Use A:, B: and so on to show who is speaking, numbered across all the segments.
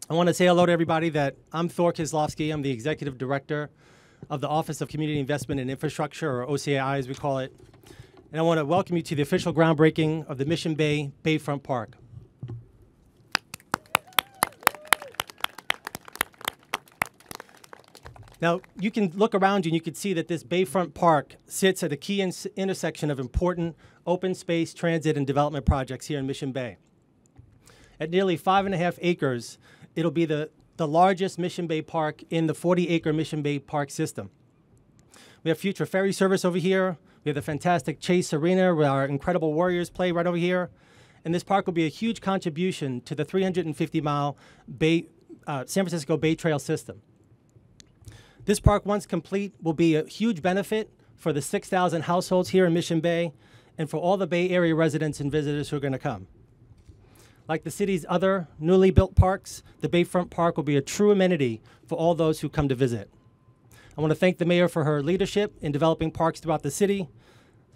A: I want to say hello to everybody that I'm Thor Kislowski. I'm the Executive Director of the Office of Community Investment and Infrastructure, or OCAI as we call it. And I want to welcome you to the official groundbreaking of the Mission Bay Bayfront Park. Now, you can look around you and you can see that this Bayfront Park sits at a key intersection of important open space, transit, and development projects here in Mission Bay. At nearly 5.5 acres, it'll be the largest Mission Bay park in the 40-acre Mission Bay Park system. We have future ferry service over here. We have the fantastic Chase Arena where our incredible Warriors play right over here. And this park will be a huge contribution to the 350-mile San Francisco Bay Trail system. This park, once complete, will be a huge benefit for the 6,000 households here in Mission Bay and for all the Bay Area residents and visitors who are going to come. Like the city's other newly built parks, the Bayfront Park will be a true amenity for all those who come to visit. I want to thank the mayor for her leadership in developing parks throughout the city,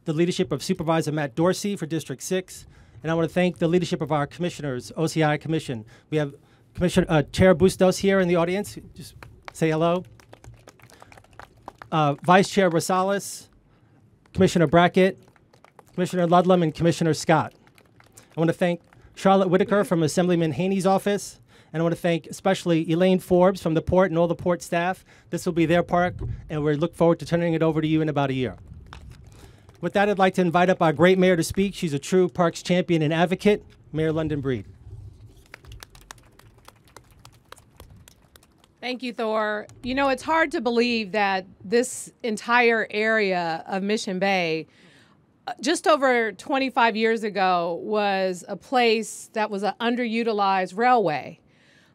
A: the leadership of Supervisor Matt Dorsey for District 6, and I want to thank the leadership of our commissioners, OCI Commission. We have Chair Bustos here in the audience. Just say hello. Vice Chair Rosales, Commissioner Brackett, Commissioner Ludlam, and Commissioner Scott. I want to thank Charlotte Whitaker from Assemblyman Haney's office, and I want to thank especially Elaine Forbes from the port and all the port staff. This will be their park, and we look forward to turning it over to you in about a year. With that, I'd like to invite up our great mayor to speak. She's a true parks champion and advocate, Mayor London Breed.
B: Thank you, Thor. You know, it's hard to believe that this entire area of Mission Bay, just over 25 years ago, was a place that was an underutilized railway.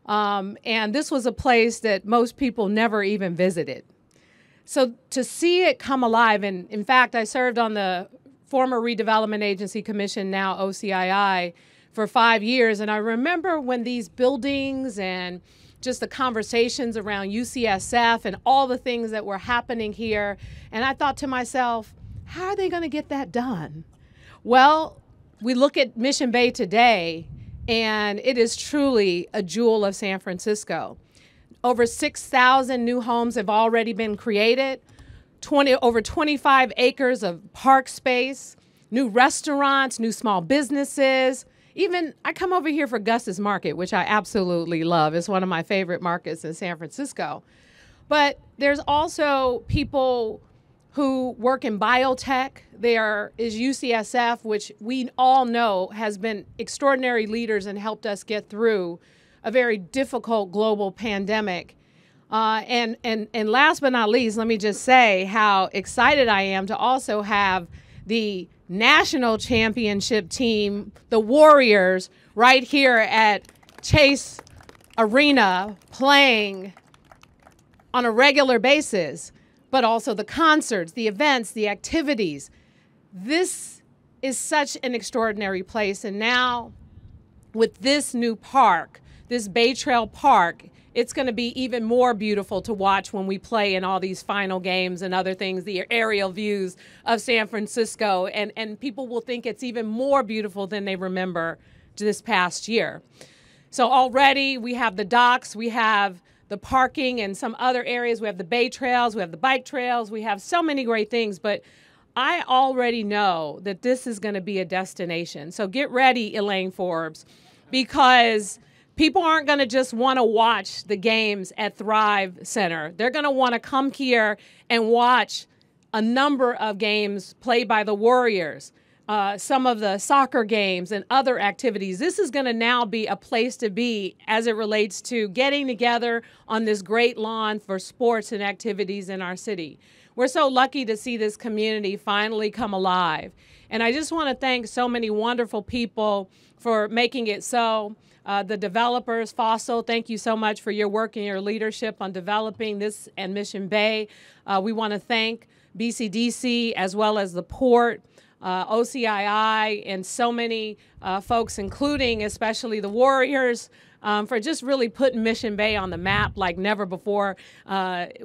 B: And this was a place that most people never even visited. So to see it come alive, and in fact, I served on the former Redevelopment Agency Commission, now OCII, for 5 years. And I remember when these buildings and just the conversations around UCSF and all the things that were happening here. And I thought to myself, how are they going to get that done? Well, we look at Mission Bay today, and it is truly a jewel of San Francisco. Over 6,000 new homes have already been created, over 25 acres of park space, new restaurants, new small businesses. Even, I come over here for Gus's Market, which I absolutely love. It's one of my favorite markets in San Francisco. But there's also people who work in biotech. There is UCSF, which we all know has been extraordinary leaders and helped us get through a very difficult global pandemic. And last but not least, let me just say how excited I am to also have the national championship team, the Warriors, right here at Chase Arena playing on a regular basis, but also the concerts, the events, the activities. This is such an extraordinary place. And now with this new park, this Bay Trail Park, it's going to be even more beautiful to watch when we play in all these final games and other things, the aerial views of San Francisco, and people will think it's even more beautiful than they remember this past year. So already we have the docks, we have the parking and some other areas, we have the Bay Trails, we have the bike trails, we have so many great things, but I already know that this is going to be a destination. So get ready, Elaine Forbes, because people aren't going to just want to watch the games at Thrive Center. They're going to want to come here and watch a number of games played by the Warriors, some of the soccer games and other activities. This is going to now be a place to be as it relates to getting together on this great lawn for sports and activities in our city. We're so lucky to see this community finally come alive. And I just want to thank so many wonderful people for making it so. The developers, Fossil, thank you so much for your work and your leadership on developing this and Mission Bay. We want to thank BCDC as well as the port, OCII, and so many folks, including especially the Warriors, for just really putting Mission Bay on the map like never before.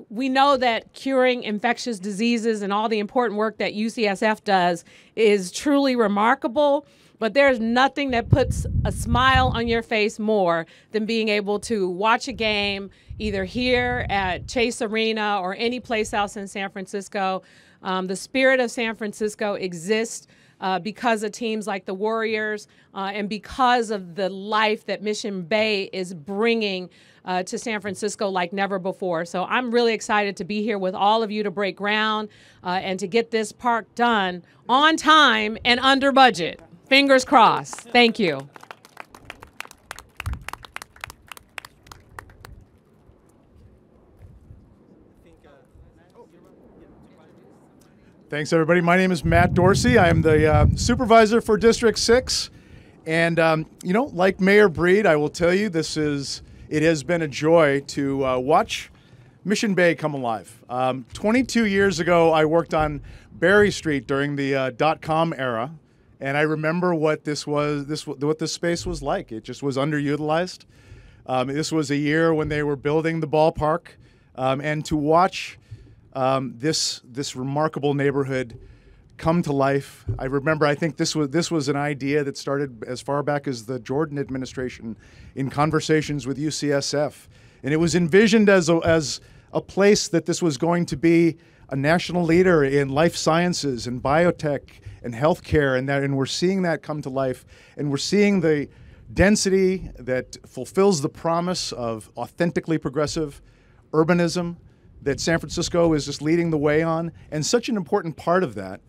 B: We know that curing infectious diseases and all the important work that UCSF does is truly remarkable. But there's nothing that puts a smile on your face more than being able to watch a game either here at Chase Arena or any place else in San Francisco. The spirit of San Francisco exists because of teams like the Warriors and because of the life that Mission Bay is bringing to San Francisco like never before. So I'm really excited to be here with all of you to break ground and to get this park done on time and under budget. Fingers crossed. Thank you.
C: Thanks, everybody. My name is Matt Dorsey. I am the supervisor for District 6. And, you know, like Mayor Breed, I will tell you, it has been a joy to watch Mission Bay come alive. 22 years ago, I worked on Berry Street during the .com era. And I remember what what this space was like. It just was underutilized. This was a year when they were building the ballpark. And to watch this remarkable neighborhood come to life. I remember, I think this was an idea that started as far back as the Jordan administration in conversations with UCSF. And it was envisioned as a place that this was going to be a national leader in life sciences and biotech and healthcare, and we're seeing that come to life. And we're seeing the density that fulfills the promise of authentically progressive urbanism that San Francisco is just leading the way on. And such an important part of that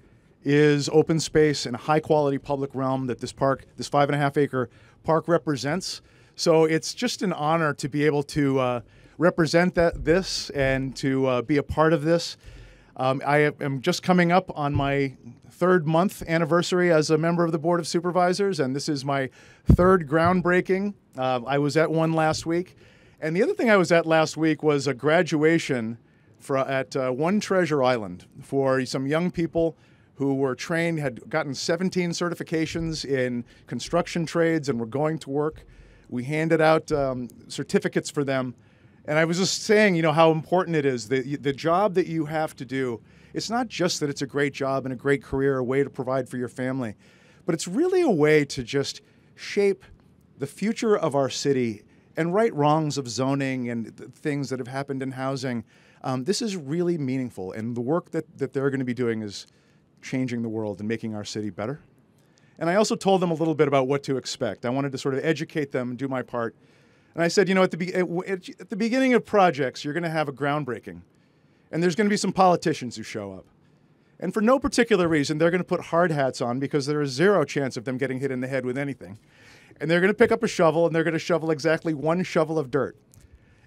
C: is open space and a high quality public realm that this park, this 5.5 acre park represents. So it's just an honor to be able to represent this and to be a part of this. I am just coming up on my 3rd month anniversary as a member of the Board of Supervisors, and this is my 3rd groundbreaking. I was at one last week. And the other thing I was at last week was a graduation at One Treasure Island for some young people who were trained, had gotten 17 certifications in construction trades and were going to work. We handed out certificates for them. And I was just saying, you know, how important it is, the job that you have to do. It's not just that it's a great job and a great career, a way to provide for your family, but it's really a way to just shape the future of our city and right wrongs of zoning and things that have happened in housing. This is really meaningful, and the work that they're going to be doing is changing the world and making our city better. And I also told them a little bit about what to expect. I wanted to sort of educate them and do my part. And I said, you know, at the beginning of projects, you're going to have a groundbreaking, and there's going to be some politicians who show up. And for no particular reason, they're going to put hard hats on because there is 0 chance of them getting hit in the head with anything. And they're going to pick up a shovel, and they're going to shovel exactly 1 shovel of dirt.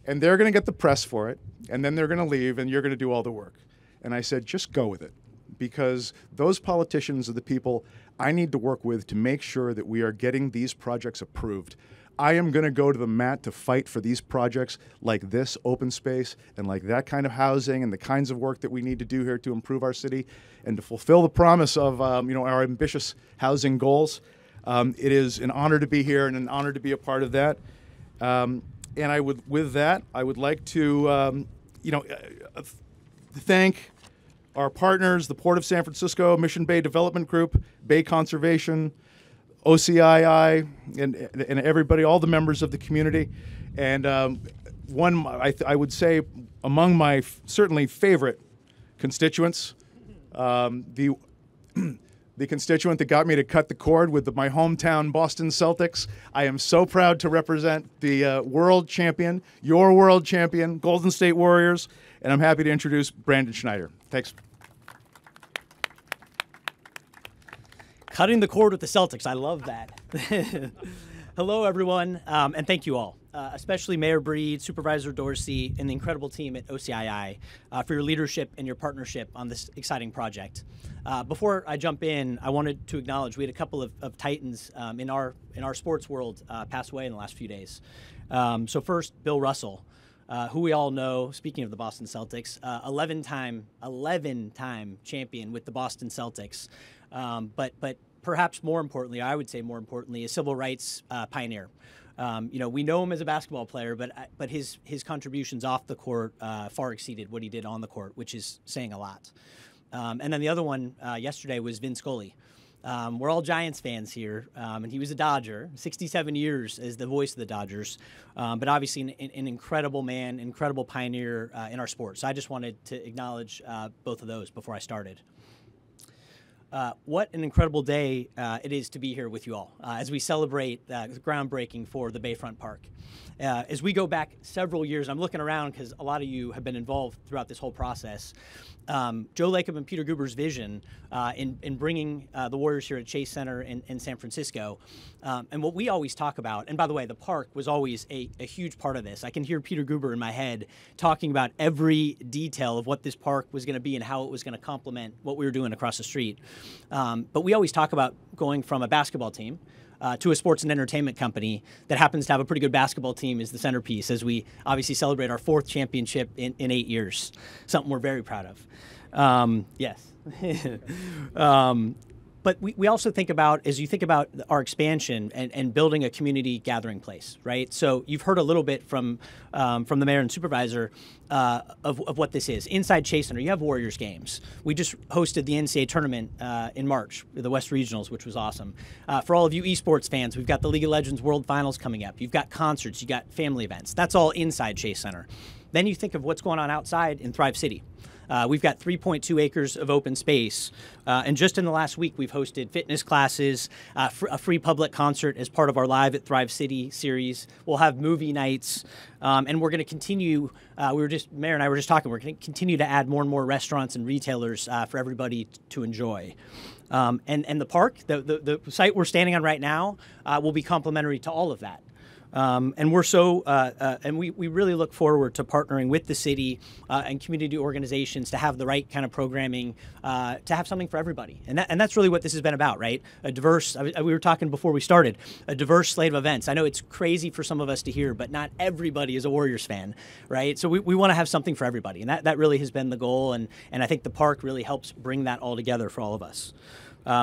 C: And they're going to get the press for it, and then they're going to leave, and you're going to do all the work. And I said, just go with it, because those politicians are the people I need to work with to make sure that we are getting these projects approved. I am going to go to the mat to fight for these projects like this open space and like that kind of housing and the kinds of work that we need to do here to improve our city and to fulfill the promise of you know, our ambitious housing goals. It is an honor to be here and an honor to be a part of that. And with that, I would like to you know, thank our partners, the Port of San Francisco, Mission Bay Development Group, Bay Conservation, OCII, and everybody, all the members of the community. And one, I would say, among my certainly favorite constituents, the constituent that got me to cut the cord with my hometown Boston Celtics. I am so proud to represent the world champion, your world champion, Golden State Warriors, and I'm happy to introduce Brandon Schneider. Thanks.
D: Cutting the cord with the Celtics. I love that. Hello, everyone, and thank you all, especially Mayor Breed, Supervisor Dorsey, and the incredible team at OCII for your leadership and your partnership on this exciting project. Before I jump in, I wanted to acknowledge we had a couple of titans in our sports world pass away in the last few days. So first, Bill Russell, who we all know, speaking of the Boston Celtics, 11-time champion with the Boston Celtics. But perhaps more importantly, I would say more importantly, a civil rights pioneer. You know, we know him as a basketball player, but his contributions off the court far exceeded what he did on the court, which is saying a lot. And then the other one yesterday was Vin Scully, We're all Giants fans here, and he was a Dodger, 67 years as the voice of the Dodgers, but obviously an incredible man, incredible pioneer in our sport. So I just wanted to acknowledge both of those before I started. What an incredible day it is to be here with you all as we celebrate the groundbreaking for the Bayfront Park. As we go back several years, I'm looking around because a lot of you have been involved throughout this whole process. Joe Lacob and Peter Guber's vision in bringing the Warriors here at Chase Center in San Francisco. And what we always talk about, and by the way, the park was always a huge part of this. I can hear Peter Guber in my head talking about every detail of what this park was going to be and how it was going to complement what we were doing across the street. But we always talk about going from a basketball team to a sports and entertainment company that happens to have a pretty good basketball team as the centerpiece, as we obviously celebrate our 4th championship in 8 years, something we're very proud of. Yes. But we also think about, as you think about our expansion and building a community gathering place, right? So you've heard a little bit from the mayor and supervisor of what this is. Inside Chase Center, you have Warriors games. We just hosted the NCAA tournament in March, the West Regionals, which was awesome. For all of you esports fans, we've got the League of Legends World Finals coming up. You've got concerts, you've got family events. That's all inside Chase Center. Then you think of what's going on outside in Thrive City. We've got 3.2 acres of open space. And just in the last week, we've hosted fitness classes, a free public concert as part of our Live at Thrive City series. We'll have movie nights. And we're going to continue, Mayor and I were just talking, we're going to continue to add more and more restaurants and retailers for everybody to enjoy. And the park, the site we're standing on right now, will be complementary to all of that. And we're and we really look forward to partnering with the city and community organizations to have the right kind of programming, to have something for everybody. And that's really what this has been about, right? A diverse, we were talking before we started, a diverse slate of events. I know it's crazy for some of us to hear, but not everybody is a Warriors fan, right? So we want to have something for everybody. And that really has been the goal. And I think the park really helps bring that all together for all of us.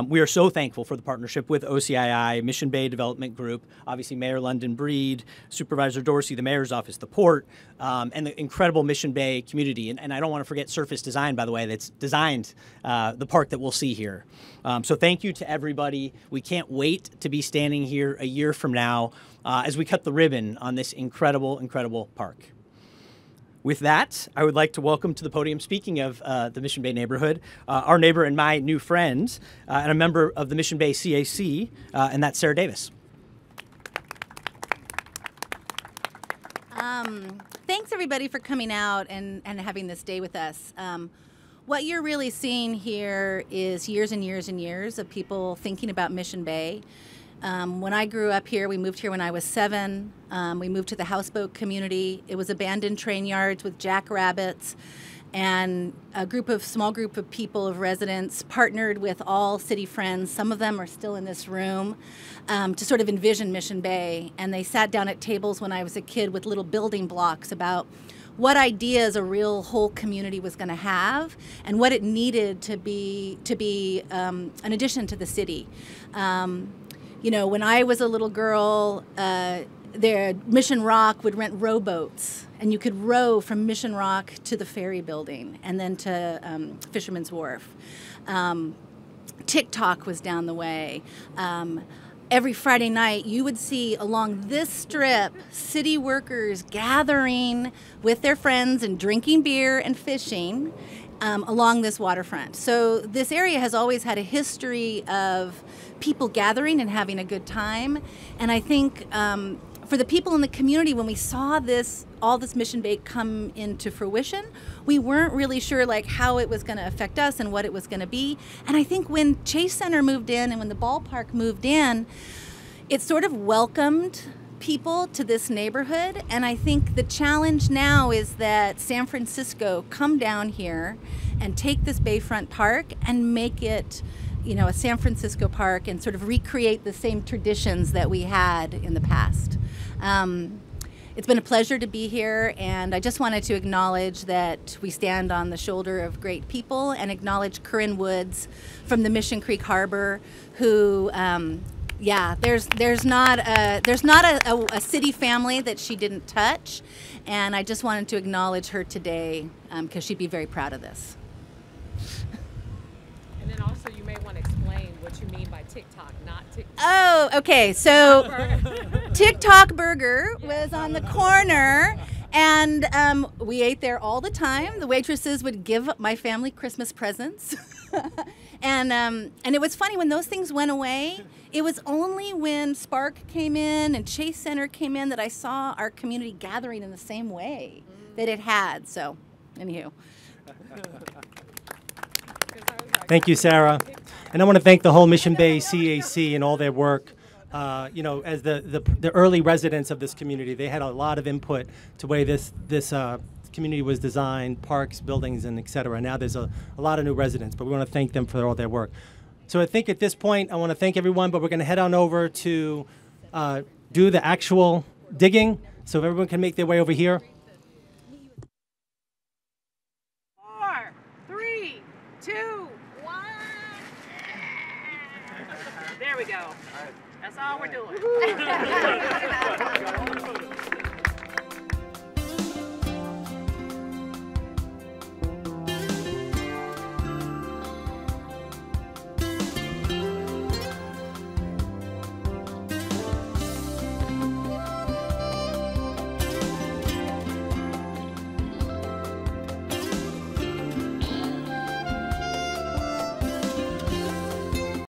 D: We are so thankful for the partnership with OCII, Mission Bay Development Group, obviously Mayor London Breed, Supervisor Dorsey, the Mayor's Office, the Port, and the incredible Mission Bay community. And I don't want to forget Surface Design, by the way, that's designed the park that we'll see here. So thank you to everybody. We can't wait to be standing here a year from now as we cut the ribbon on this incredible, incredible park. With that, I would like to welcome to the podium, speaking of the Mission Bay neighborhood, our neighbor and my new friend, and a member of the Mission Bay CAC, and that's Sarah Davis.
E: Thanks, everybody, for coming out and having this day with us. What you're really seeing here is years and years and years of people thinking about Mission Bay. When I grew up here, we moved here when I was 7. We moved to the houseboat community. It was abandoned train yards with jackrabbits, and a small group of people, of residents, partnered with all city friends. Some of them are still in this room, to sort of envision Mission Bay. And they sat down at tables when I was a kid with little building blocks about what ideas a real whole community was going to have and what it needed to be an addition to the city. You know, when I was a little girl, Mission Rock would rent rowboats, and you could row from Mission Rock to the ferry building and then to Fisherman's Wharf. TikTok was down the way. Every Friday night, you would see along this strip city workers gathering with their friends and drinking beer and fishing along this waterfront. So this area has always had a history of people gathering and having a good time. And I think for the people in the community, when we saw all this Mission Bay come into fruition, we weren't really sure like how it was going to affect us and what it was going to be. And I think when Chase Center moved in and when the ballpark moved in, it sort of welcomed people to this neighborhood. And I think the challenge now is that San Francisco come down here and take this Bayfront Park and make it, you know, a San Francisco park and sort of recreate the same traditions that we had in the past. It's been a pleasure to be here, and I just wanted to acknowledge that we stand on the shoulder of great people and acknowledge Corinne Woods from the Mission Creek Harbor, who, yeah, there's not a city family that she didn't touch, and I just wanted to acknowledge her today because she'd be very proud of this.
B: And then also you may want to explain what you mean by TikTok, not TikTok.
E: Oh, okay. So TikTok Burger was on the corner, and we ate there all the time. The waitresses would give my family Christmas presents. And it was funny when those things went away. It was only when Spark came in and Chase Center came in that I saw our community gathering in the same way that it had. So, anywho.
A: Thank you, Sarah. And I want to thank the whole Mission Bay CAC and all their work. You know, as the early residents of this community, they had a lot of input to the way this community was designed, parks, buildings, and et cetera. Now there's a lot of new residents, but we want to thank them for all their work. So I think at this point, I want to thank everyone, but we're going to head on over to do the actual digging. So if everyone can make their way over here.
B: 4, 3, 2, 1. There we go. That's all we're doing.